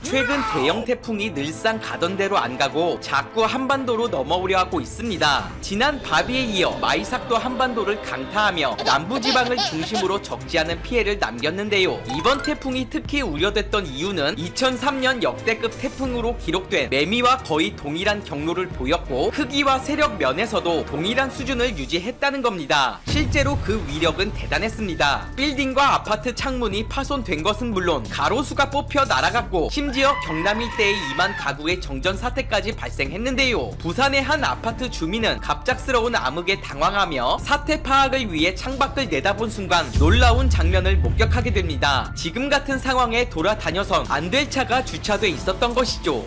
최근 대형 태풍이 늘상 가던 대로 안 가고 자꾸 한반도로 넘어오려 하고 있습니다. 지난 바비에 이어 마이삭도 한반도를 강타하며 남부지방을 중심으로 적지 않은 피해를 남겼는데요. 이번 태풍이 특히 우려됐던 이유는 2003년 역대급 태풍으로 기록된 매미와 거의 동일한 경로를 보였고 크기와 세력 면에서도 동일한 수준을 유지했다는 겁니다. 실제로 그 위력은 대단했습니다. 빌딩과 아파트 창문이 파손된 것은 물론 가로수가 뽑혀 날아갔고 심지어 경남 일대의 2만 가구의 정전 사태까지 발생했는데요. 부산의 한 아파트 주민은 갑작스러운 암흑에 당황하며 사태 파악을 위해 창밖을 내다본 순간 놀라운 장면을 목격하게 됩니다. 지금 같은 상황에 돌아다녀선 안 될 차가 주차돼 있었던 것이죠.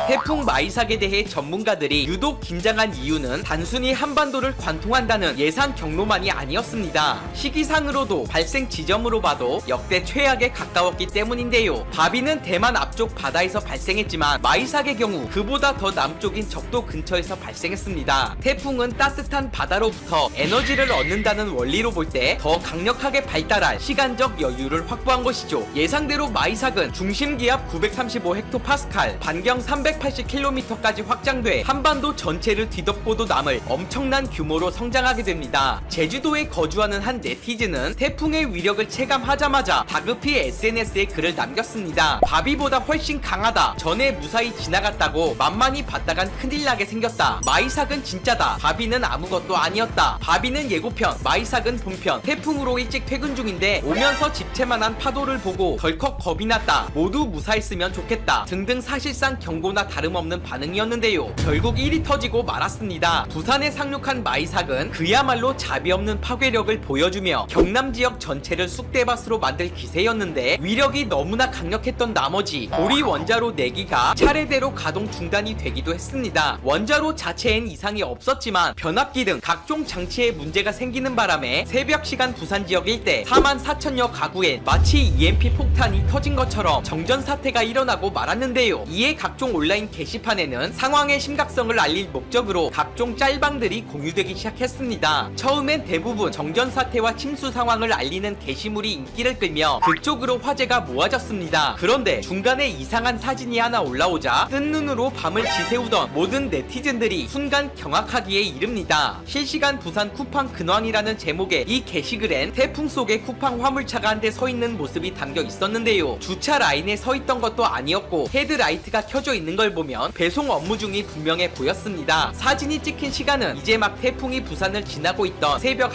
태풍 마이삭에 대해 전문가들이 유독 긴장한 이유는 단순히 한반도를 관통한다는 예상 경로만이 아니었습니다. 시기상으로도 발생 지점으로 봐도 역대 최악에 가까웠기 때문인데요. 바비는 대만 앞쪽 바다에서 발생했지만 마이삭의 경우 그보다 더 남쪽인 적도 근처에서 발생했습니다. 태풍은 따뜻한 바다로부터 에너지를 얻는다는 원리로 볼 때 더 강력하게 발달할 시간적 여유를 확보한 것이죠. 예상대로 마이삭은 중심기압 935헥토파스칼, 반경 380km까지 확장돼 한반도 전체를 뒤덮고도 남을 엄청난 규모로 성장하게 됩니다. 제주도에 거주하는 한 네티즌은 태풍의 위력을 체감하자마자 다급히 SNS에 글을 남겼습니다. 바비보다 훨씬 강하다. 전에 무사히 지나갔다고 만만히 봤다간 큰일 나게 생겼다. 마이삭은 진짜다. 바비는 아무것도 아니었다. 바비는 예고편, 마이삭은 본편. 태풍으로 일찍 퇴근 중인데 오면서 집채만한 파도를 보고 덜컥 겁이 났다. 모두 무사했으면 좋겠다. 등등 사실상 경고나 다름없는 반응이었는데요. 결국 일이 터지고 말았습니다. 부산에 상륙한 마이삭은 그야말로 자비 없는 파괴력을 보여주며 경남 지역 전체를 쑥대밭으로 만들 기세였는데 위력이 너무나 강력했던 나머지 고리 원자로 4기가 차례대로 가동 중단이 되기도 했습니다. 원자로 자체엔 이상이 없었지만 변압기 등 각종 장치에 문제가 생기는 바람에 새벽 시간 부산 지역 일대 4만 4천여 가구엔 마치 EMP 폭탄이 터진 것처럼 정전 사태가 일어나고 말았는데요. 이에 각종 온라인 게시판에는 상황의 심각성을 알릴 목적으로 각종 짤방들이 공유되기 시작했습니다. 처음엔 대부분 정전 사태와 침수 상황을 알리는 게시물이 인기를 끌며 그쪽으로 화제가 모아졌습니다. 그런데 중간에 이상한 사진이 하나 올라오자 뜬 눈으로 밤을 지새우던 모든 네티즌들이 순간 경악하기에 이릅니다. 실시간 부산 쿠팡 근황이라는 제목의 이 게시글엔 태풍 속에 쿠팡 화물차가 한 대 서 있는 모습이 담겨 있었는데요. 주차 라인에 서 있던 것도 아니었고 헤드라이트가 켜져 있는 걸 보면 배송 업무 중이 분명해 보였습니다. 사진이 찍힌 시간은 이제 막 태풍이 부산을 지나고 있던 새벽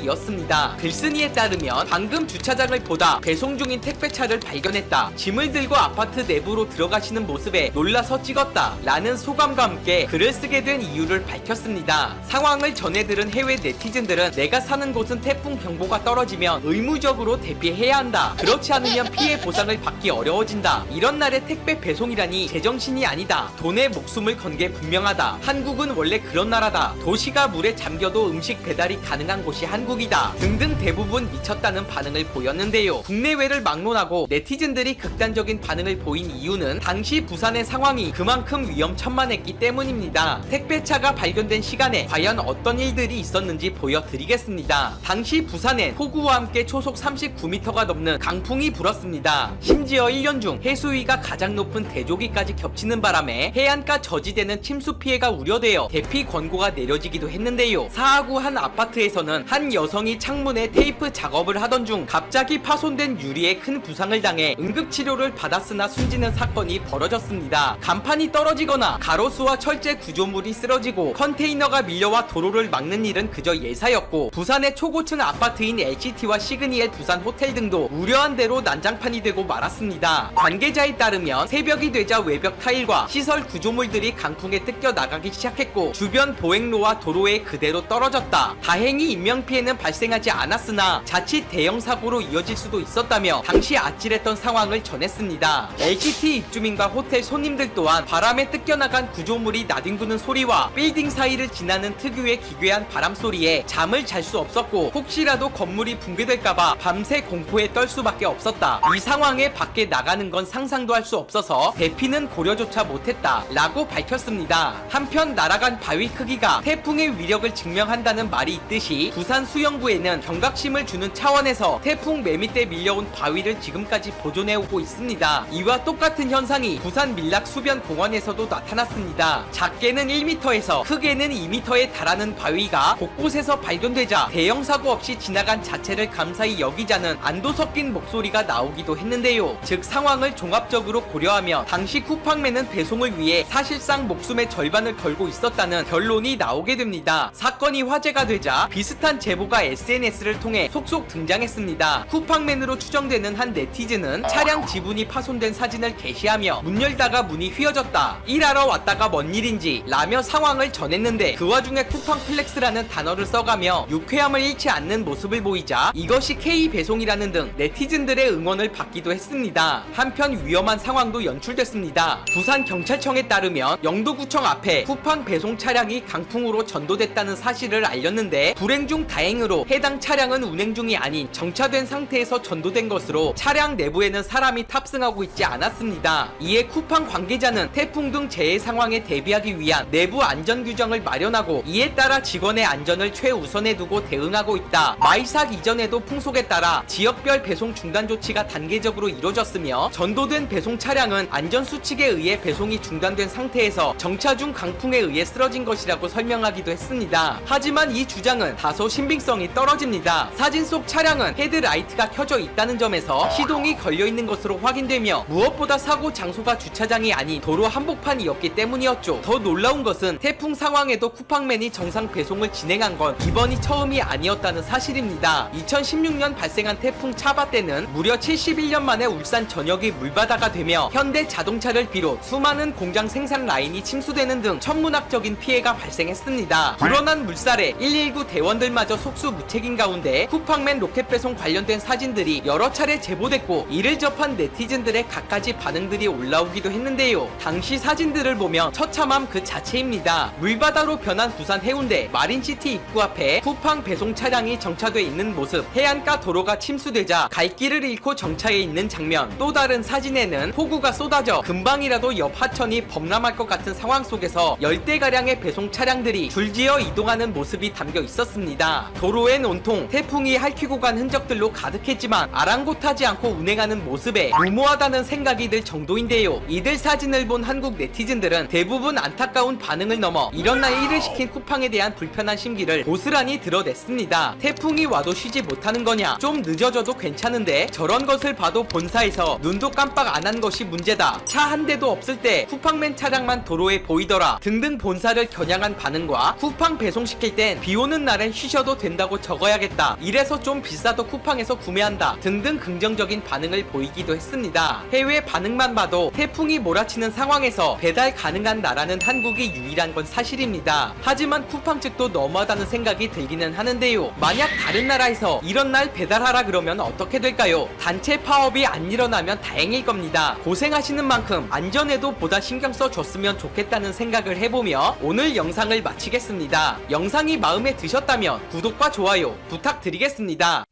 1시경이었습니다. 글쓴이에 따르면 방금 주차장을 보다 배송 중인 택배차를 발견했다. 짐을 들고 아파트 내부로 들어가시는 모습에 놀라서 찍었다. 라는 소감과 함께 글을 쓰게 된 이유를 밝혔습니다. 상황을 전해들은 해외 네티즌들은 내가 사는 곳은 태풍 경보가 떨어지면 의무적으로 대피해야 한다. 그렇지 않으면 피해 보상을 받기 어려워진다. 이런 날에 택배 배송이라니 제정신이 아니다. 돈에 목숨을 건 게 분명하다. 한국은 원래 그런 나라다. 도시가 물에 잠겨도 음식 배달이 가능한 곳이 한국이다. 등등 대부분 미쳤다는 반응을 보였는데요. 국내외를 막론하고 네티즌들이 극단적인 반응을 보인 이유는 당시 부산의 상황이 그만큼 위험천만했기 때문입니다. 택배차가 발견된 시간에 과연 어떤 일들이 있었는지 보여드리겠습니다. 당시 부산엔 폭우와 함께 초속 39m가 넘는 강풍이 불었습니다. 심지어 1년 중 해수위가 가장 높은 대조기까지 겹치는 바람에 해안가 저지대는 침수 피해가 우려되어 대피 권고가 내려지기도 했는데요. 사하구 한 아파트에서는 한 여성이 창문에 테이프 작업을 하던 중 갑자기 파손된 유리에 큰 부상을 당해 응급치료를 받았으나 숨지는 사건이 벌어졌습니다. 간판이 떨어지거나 가로수와 철제 구조물이 쓰러지고 컨테이너가 밀려와 도로를 막는 일은 그저 예사였고 부산의 초고층 아파트인 LCT와 시그니엘 부산 호텔 등도 우려한 대로 난장판이 되고 말았습니다. 관계자에 따르면 새벽이 되자 외벽 타일과 시설 구조물들이 강풍에 뜯겨 나가기 시작했고 주변 보행로와 도로에 그대로 떨어졌다. 다행히 인명피해는 발생하지 않았으나 자칫 대형 사고로 이어질 수도 있었다며 당시 아찔했던 상황을 전했습니다. LCT 입주민과 호텔 손님들 또한 바람에 뜯겨나간 구조물이 나뒹구는 소리와 빌딩 사이를 지나는 특유의 기괴한 바람소리에 잠을 잘 수 없었고 혹시라도 건물이 붕괴될까봐 밤새 공포에 떨 수밖에 없었다. 이 상황에 밖에 나가는 건 상상도 할 수 없어서 대피는 고려조차 확인조차 못했다라고 밝혔습니다. 한편 날아간 바위 크기가 태풍의 위력을 증명한다는 말이 있듯이 부산 수영구에는 경각심을 주는 차원에서 태풍 매밑에 밀려온 바위를 지금까지 보존해오고 있습니다. 이와 똑같은 현상이 부산 밀락수변공원에서도 나타났습니다. 작게는 1m에서 크게는 2m에 달하는 바위가 곳곳에서 발견되자 대형 사고 없이 지나간 자체를 감사히 여기자는 안도 섞인 목소리가 나오기도 했는데요. 즉 상황을 종합적으로 고려하며 당시 쿠팡맨은 배송을 위해 사실상 목숨의 절반을 걸고 있었다는 결론이 나오게 됩니다. 사건이 화제가 되자 비슷한 제보가 SNS를 통해 속속 등장했습니다. 쿠팡맨으로 추정되는 한 네티즌은 차량 지분이 파손된 사진을 게시하며 문 열다가 문이 휘어졌다, 일하러 왔다가 뭔 일인지 라며 상황을 전했는데 그 와중에 쿠팡플렉스라는 단어를 써가며 유쾌함을 잃지 않는 모습을 보이자 이것이 K배송이라는 등 네티즌들의 응원을 받기도 했습니다. 한편 위험한 상황도 연출됐습니다. 부산경찰청에 따르면 영도구청 앞에 쿠팡 배송 차량이 강풍으로 전도됐다는 사실을 알렸는데 불행 중 다행으로 해당 차량은 운행 중이 아닌 정차된 상태에서 전도된 것으로 차량 내부에는 사람이 탑승하고 있지 않았습니다. 이에 쿠팡 관계자는 태풍 등 재해 상황에 대비하기 위한 내부 안전 규정을 마련하고 이에 따라 직원의 안전을 최우선에 두고 대응하고 있다. 마이삭 이전에도 풍속에 따라 지역별 배송 중단 조치가 단계적으로 이루어졌으며 전도된 배송 차량은 안전수칙에 의해 배송이 중단된 상태에서 정차 중 강풍에 의해 쓰러진 것이라고 설명하기도 했습니다. 하지만 이 주장은 다소 신빙성이 떨어집니다. 사진 속 차량은 헤드라이트가 켜져 있다는 점에서 시동이 걸려있는 것으로 확인되며 무엇보다 사고 장소가 주차장이 아닌 도로 한복판이었기 때문이었죠. 더 놀라운 것은 태풍 상황에도 쿠팡맨이 정상 배송을 진행한 건 이번이 처음이 아니었다는 사실입니다. 2016년 발생한 태풍 차바 때는 무려 71년 만에 울산 전역이 물바다가 되며 현대 자동차를 비롯 수많은 공장 생산 라인이 침수되는 등 천문학적인 피해가 발생했습니다. 불어난 물살에 119 대원들마저 속수무책인 가운데 쿠팡맨 로켓 배송 관련된 사진들이 여러 차례 제보됐고 이를 접한 네티즌들의 갖가지 반응들이 올라오기도 했는데요. 당시 사진들을 보면 처참함 그 자체입니다. 물바다로 변한 부산 해운대 마린시티 입구 앞에 쿠팡 배송 차량이 정차돼 있는 모습, 해안가 도로가 침수되자 갈 길을 잃고 정차해 있는 장면, 또 다른 사진에는 폭우가 쏟아져 금방이라도 옆 하천이 범람할 것 같은 상황 속에서 10대가량의 배송 차량들이 줄지어 이동하는 모습이 담겨 있었습니다. 도로엔 온통 태풍이 핥히고 간 흔적들로 가득했지만 아랑곳하지 않고 운행하는 모습에 무모하다는 생각이 들 정도인데요. 이들 사진을 본 한국 네티즌들은 대부분 안타까운 반응을 넘어 이런 날 일을 시킨 쿠팡에 대한 불편한 심기를 고스란히 드러냈습니다. 태풍이 와도 쉬지 못하는 거냐, 좀 늦어져도 괜찮은데 저런 것을 봐도 본사에서 눈도 깜빡 안 한 것이 문제다, 차 한 대도 없을 때 쿠팡맨 차량만 도로에 보이더라 등등 본사를 겨냥한 반응과 쿠팡 배송시킬 땐 비 오는 날엔 쉬셔도 된다고 적어야겠다, 이래서 좀 비싸도 쿠팡에서 구매한다 등등 긍정적인 반응을 보이기도 했습니다. 해외 반응만 봐도 태풍이 몰아치는 상황에서 배달 가능한 나라는 한국이 유일한 건 사실입니다. 하지만 쿠팡 측도 너무하다는 생각이 들기는 하는데요. 만약 다른 나라에서 이런 날 배달하라 그러면 어떻게 될까요? 단체 파업이 안 일어나면 다행일 겁니다. 고생하시는 만큼 안전에도 보다 신경 써줬으면 좋겠다는 생각을 해보며 오늘 영상을 마치겠습니다. 영상이 마음에 드셨다면 구독과 좋아요 부탁드리겠습니다.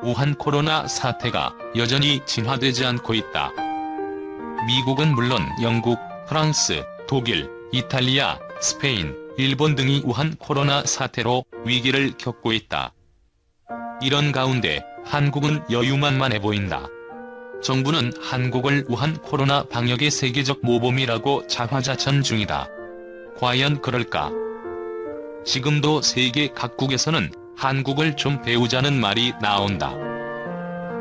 우한 코로나 사태가 여전히 진화되지 않고 있다. 미국은 물론 영국, 프랑스, 독일, 이탈리아, 스페인, 일본 등이 우한 코로나 사태로 위기를 겪고 있다. 이런 가운데 한국은 여유만만해 보인다. 정부는 한국을 우한 코로나 방역의 세계적 모범이라고 자화자찬 중이다. 과연 그럴까? 지금도 세계 각국에서는 한국을 좀 배우자는 말이 나온다.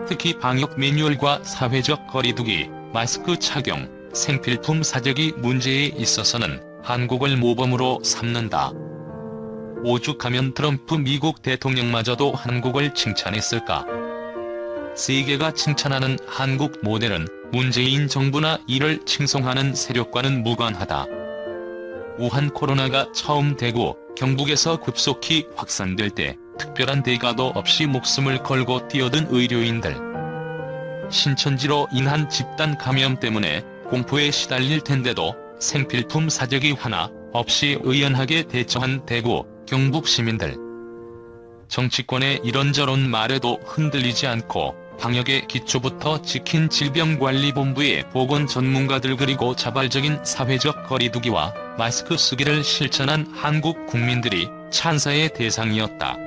특히 방역 매뉴얼과 사회적 거리두기, 마스크 착용, 생필품 사재기 문제에 있어서는 한국을 모범으로 삼는다. 오죽하면 트럼프 미국 대통령마저도 한국을 칭찬했을까? 세계가 칭찬하는 한국 모델은 문재인 정부나 이를 칭송하는 세력과는 무관하다. 우한 코로나가 처음 대구, 경북에서 급속히 확산될 때 특별한 대가도 없이 목숨을 걸고 뛰어든 의료인들. 신천지로 인한 집단 감염 때문에 공포에 시달릴 텐데도 생필품 사재기 하나 없이 의연하게 대처한 대구, 경북 시민들. 정치권의 이런저런 말에도 흔들리지 않고 방역의 기초부터 지킨 질병관리본부의 보건 전문가들 그리고 자발적인 사회적 거리두기와 마스크 쓰기를 실천한 한국 국민들이 찬사의 대상이었다.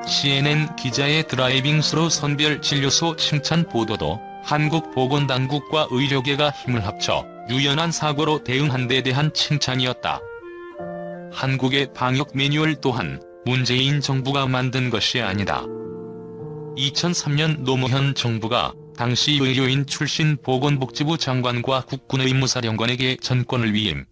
CNN 기자의 드라이빙 스루 선별 진료소 칭찬 보도도 한국 보건당국과 의료계가 힘을 합쳐 유연한 사고로 대응한 데 대한 칭찬이었다. 한국의 방역 매뉴얼 또한 문재인 정부가 만든 것이 아니다. 2003년 노무현 정부가 당시 의료인 출신 보건복지부 장관과 국군의무사령관에게 전권을 위임.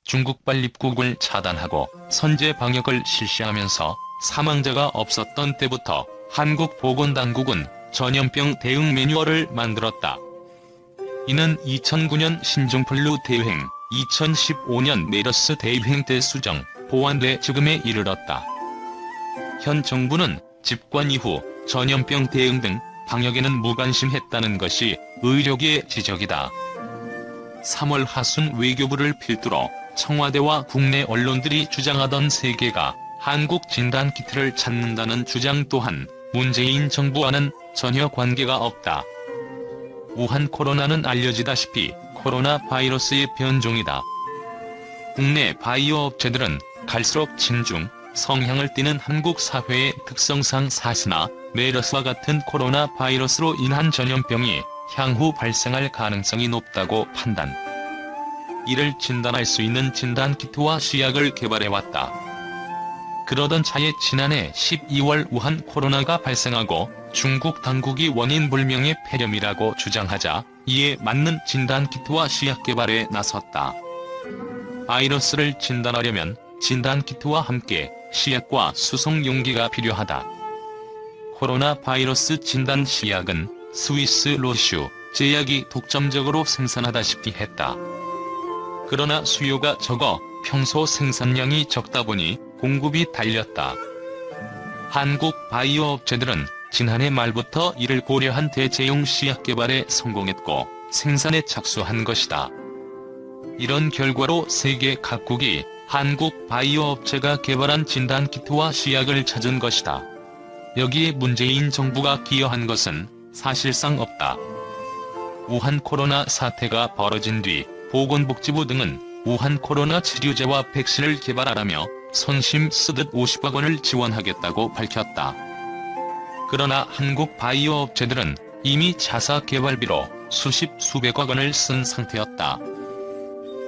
중국발 입국을 차단하고 선제 방역을 실시하면서 사망자가 없었던 때부터 한국 보건당국은 전염병 대응 매뉴얼을 만들었다. 이는 2009년 신종플루 대유행, 2015년 메르스 대유행 때 수정, 보완돼 지금에 이르렀다. 현 정부는 집권 이후 전염병 대응 등 방역에는 무관심했다는 것이 의료계의 지적이다. 3월 하순 외교부를 필두로 청와대와 국내 언론들이 주장하던 세계가 한국 진단키트를 찾는다는 주장 또한 문재인 정부와는 전혀 관계가 없다. 우한 코로나는 알려지다시피 코로나 바이러스의 변종이다. 국내 바이오 업체들은 갈수록 진중, 성향을 띠는 한국 사회의 특성상 사스나 메르스와 같은 코로나 바이러스로 인한 전염병이 향후 발생할 가능성이 높다고 판단. 이를 진단할 수 있는 진단키트와 시약을 개발해왔다. 그러던 차에 지난해 12월 우한 코로나가 발생하고 중국 당국이 원인 불명의 폐렴이라고 주장하자 이에 맞는 진단키트와 시약 개발에 나섰다. 바이러스를 진단하려면 진단키트와 함께 시약과 수송 용기가 필요하다. 코로나 바이러스 진단 시약은 스위스 로슈 제약이 독점적으로 생산하다시피 했다. 그러나 수요가 적어 평소 생산량이 적다 보니 공급이 달렸다. 한국 바이오 업체들은 지난해 말부터 이를 고려한 대체용 시약 개발에 성공했고 생산에 착수한 것이다. 이런 결과로 세계 각국이 한국 바이오 업체가 개발한 진단키트와 시약을 찾은 것이다. 여기에 문재인 정부가 기여한 것은 사실상 없다. 우한 코로나 사태가 벌어진 뒤 보건복지부 등은 우한 코로나 치료제와 백신을 개발하라며 선심 쓰듯 50억 원을 지원하겠다고 밝혔다. 그러나 한국 바이오 업체들은 이미 자사 개발비로 수십억 원을 쓴 상태였다.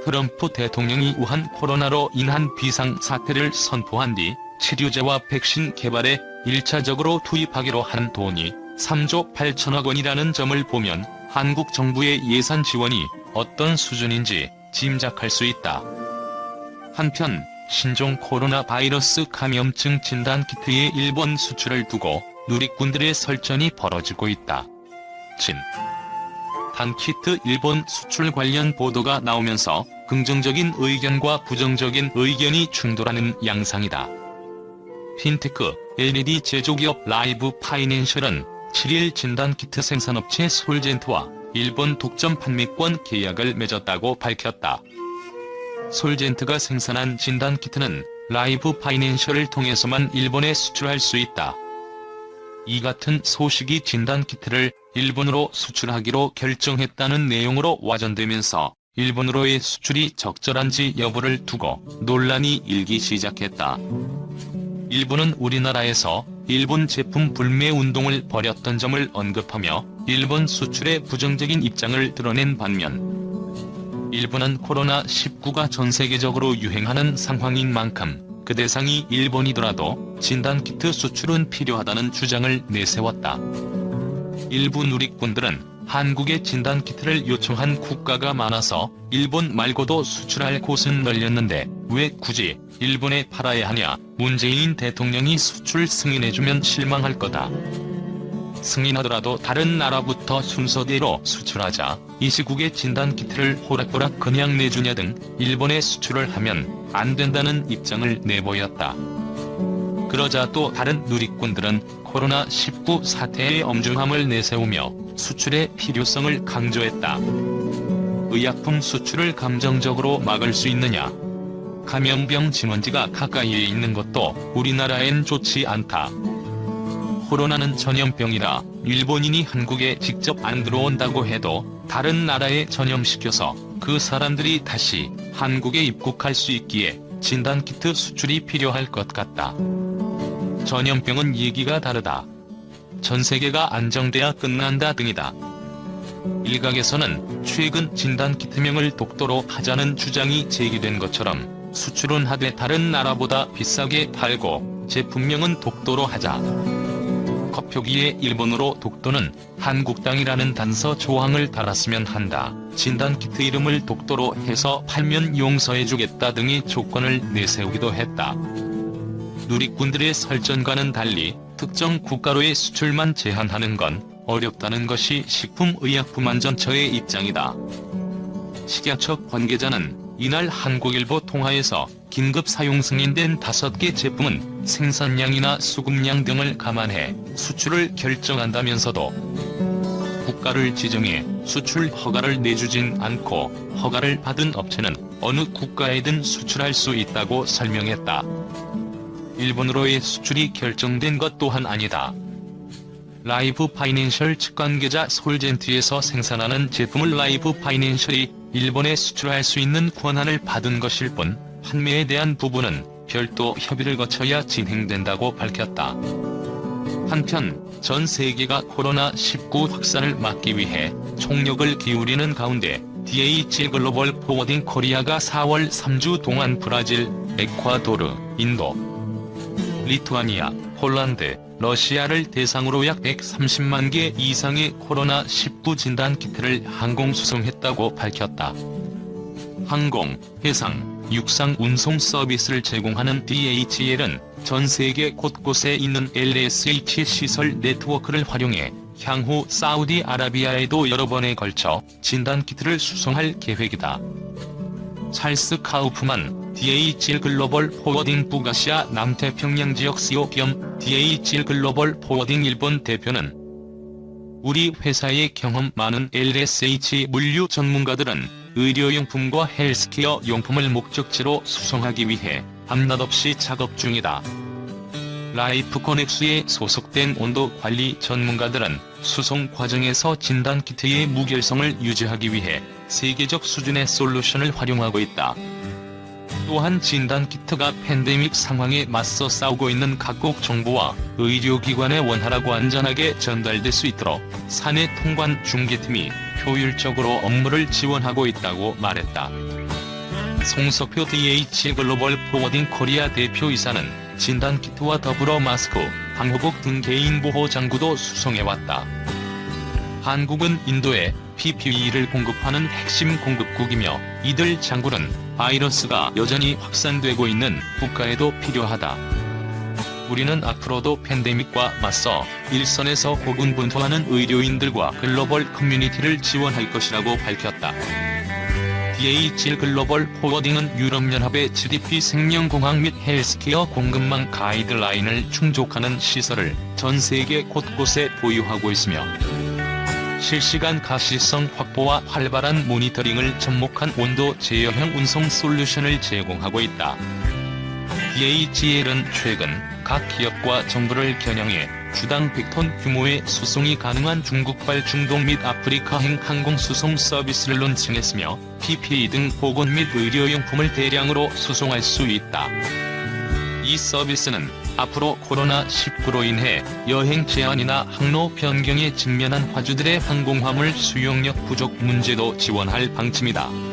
트럼프 대통령이 우한 코로나로 인한 비상사태를 선포한 뒤 치료제와 백신 개발에 1차적으로 투입하기로 한 돈이 3조 8천억 원이라는 점을 보면 한국 정부의 예산 지원이 어떤 수준인지 짐작할 수 있다. 한편 신종 코로나 바이러스 감염증 진단키트의 일본 수출을 두고 누리꾼들의 설전이 벌어지고 있다. 진단키트 일본 수출 관련 보도가 나오면서 긍정적인 의견과 부정적인 의견이 충돌하는 양상이다. 핀테크, LED 제조기업 라이브 파이낸셜은 7일 진단키트 생산업체 솔젠트와 일본 독점 판매권 계약을 맺었다고 밝혔다. 솔젠트가 생산한 진단키트는 라이브 파이낸셜을 통해서만 일본에 수출할 수 있다. 이 같은 소식이 진단키트를 일본으로 수출하기로 결정했다는 내용으로 와전되면서 일본으로의 수출이 적절한지 여부를 두고 논란이 일기 시작했다. 일본은 우리나라에서 일본 제품 불매 운동을 벌였던 점을 언급하며 일본 수출에 부정적인 입장을 드러낸 반면 일본은 코로나19가 전 세계적으로 유행하는 상황인 만큼 그 대상이 일본이더라도 진단키트 수출은 필요하다는 주장을 내세웠다. 일부 누리꾼들은 한국에 진단키트를 요청한 국가가 많아서 일본 말고도 수출할 곳은 널렸는데 왜 굳이 일본에 팔아야 하냐, 문재인 대통령이 수출 승인해주면 실망할 거다. 승인하더라도 다른 나라부터 순서대로 수출하자, 이 시국에 진단키트를 호락호락 그냥 내주냐 등 일본에 수출을 하면 안 된다는 입장을 내보였다. 그러자 또 다른 누리꾼들은 코로나19 사태의 엄중함을 내세우며 수출의 필요성을 강조했다. 의약품 수출을 감정적으로 막을 수 있느냐? 감염병 진원지가 가까이에 있는 것도 우리나라엔 좋지 않다. 코로나는 전염병이라 일본인이 한국에 직접 안 들어온다고 해도 다른 나라에 전염시켜서 그 사람들이 다시 한국에 입국할 수 있기에 진단키트 수출이 필요할 것 같다. 전염병은 얘기가 다르다. 전 세계가 안정돼야 끝난다 등이다. 일각에서는 최근 진단키트명을 독도로 하자는 주장이 제기된 것처럼 수출은 하되 다른 나라보다 비싸게 팔고 제품명은 독도로 하자. 컵표기에 일본어로 독도는 한국 땅이라는 단서 조항을 달았으면 한다. 진단키트 이름을 독도로 해서 팔면 용서해주겠다 등의 조건을 내세우기도 했다. 누리꾼들의 설전과는 달리 특정 국가로의 수출만 제한하는 건 어렵다는 것이 식품의약품안전처의 입장이다. 식약처 관계자는 이날 한국일보 통화에서 긴급 사용 승인된 5개 제품은 생산량이나 수급량 등을 감안해 수출을 결정한다면서도 국가를 지정해 수출 허가를 내주진 않고 허가를 받은 업체는 어느 국가에든 수출할 수 있다고 설명했다. 일본으로의 수출이 결정된 것 또한 아니다. 라이브 파이낸셜 측 관계자 솔젠트에서 생산하는 제품을 라이브 파이낸셜이 일본에 수출할 수 있는 권한을 받은 것일 뿐 판매에 대한 부분은 별도 협의를 거쳐야 진행된다고 밝혔다. 한편 전 세계가 코로나19 확산을 막기 위해 총력을 기울이는 가운데 DHL 글로벌 포워딩 코리아가 4월 3주 동안 브라질, 에콰도르, 인도, 리투아니아, 폴란드, 러시아를 대상으로 약 130만 개 이상의 코로나19 진단키트를 항공 수송했다고 밝혔다. 항공, 해상, 육상 운송 서비스를 제공하는 DHL은 전 세계 곳곳에 있는 LSH 시설 네트워크를 활용해 향후 사우디아라비아에도 여러 번에 걸쳐 진단키트를 수송할 계획이다. 찰스 카우프만 DHL 글로벌 포워딩 북아시아 남태평양 지역 CEO 겸 DHL 글로벌 포워딩 일본 대표는 우리 회사의 경험 많은 LSH 물류 전문가들은 의료용품과 헬스케어 용품을 목적지로 수송하기 위해 밤낮없이 작업 중이다. 라이프코넥스에 소속된 온도관리 전문가들은 수송 과정에서 진단키트의 무결성을 유지하기 위해 세계적 수준의 솔루션을 활용하고 있다. 또한 진단키트가 팬데믹 상황에 맞서 싸우고 있는 각국 정부와 의료기관에 원활하고 안전하게 전달될 수 있도록 사내 통관 중개팀이 효율적으로 업무를 지원하고 있다고 말했다. 송석표 DHL 글로벌 포워딩 코리아 대표이사는 진단키트와 더불어 마스크, 방호복 등 개인보호 장구도 수송해왔다. 한국은 인도에 PPE를 공급하는 핵심 공급국이며 이들 장구는 바이러스가 여전히 확산되고 있는 국가에도 필요하다. 우리는 앞으로도 팬데믹과 맞서 일선에서 고군분투하는 의료인들과 글로벌 커뮤니티를 지원할 것이라고 밝혔다. DHL 글로벌 포워딩은 유럽연합의 GDP 생명공학 및 헬스케어 공급망 가이드라인을 충족하는 시설을 전 세계 곳곳에 보유하고 있으며 실시간 가시성 확보와 활발한 모니터링을 접목한 온도 제어형 운송 솔루션을 제공하고 있다. DHL은 최근 각 기업과 정부를 겨냥해 주당 100톤 규모의 수송이 가능한 중국발 중동 및 아프리카행 항공 수송 서비스를 론칭했으며 PPE 등 보건 및 의료용품을 대량으로 수송할 수 있다. 이 서비스는 앞으로 코로나19로 인해 여행 제한이나 항로 변경에 직면한 화주들의 항공화물 수용력 부족 문제도 지원할 방침이다.